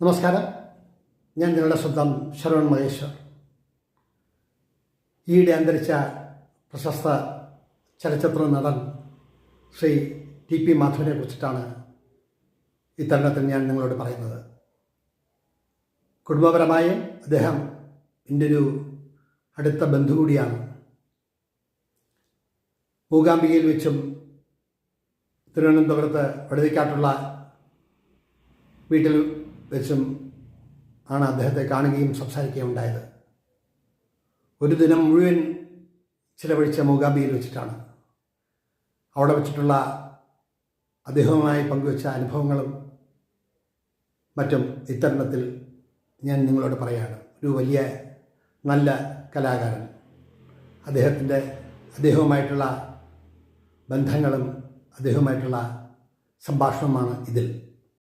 നമസ്കാരം, ഞാൻ നിങ്ങളുടെ സ്വന്തം ശരവൺ മഹേശ്വർ. ഈയിടെ അന്തരിച്ച പ്രശസ്ത ചലച്ചിത്ര നടൻ ശ്രീ ടി പി മാധവനെ കുറിച്ചിട്ടാണ് ഇത്തരുണത്തിൽ ഞാൻ നിങ്ങളോട് പറയുന്നത്. കുടുംബപരമായും അദ്ദേഹം എൻ്റെ ഒരു അടുത്ത ബന്ധു കൂടിയാണ്. മൂകാംബികയിൽ വെച്ചും തിരുവനന്തപുരത്ത് വടുതിക്കാട്ടുള്ള വീട്ടിൽ വെച്ചും ആണ് അദ്ദേഹത്തെ കാണുകയും സംസാരിക്കുകയും ഉണ്ടായത്. ഒരു ദിനം മുഴുവൻ ചിലവഴിച്ച മൂകാംബികയിൽ വെച്ചിട്ടാണ്. അവിടെ വെച്ചിട്ടുള്ള അദ്ദേഹവുമായി പങ്കുവച്ച അനുഭവങ്ങളും മറ്റും ഇത്തരുണത്തിൽ ഞാൻ നിങ്ങളോട് പറയുകയാണ്. ഒരു വലിയ നല്ല കലാകാരൻ, അദ്ദേഹവുമായിട്ടുള്ള ബന്ധങ്ങളും അദ്ദേഹവുമായിട്ടുള്ള സംഭാഷണവുമാണ് ഇതിൽ.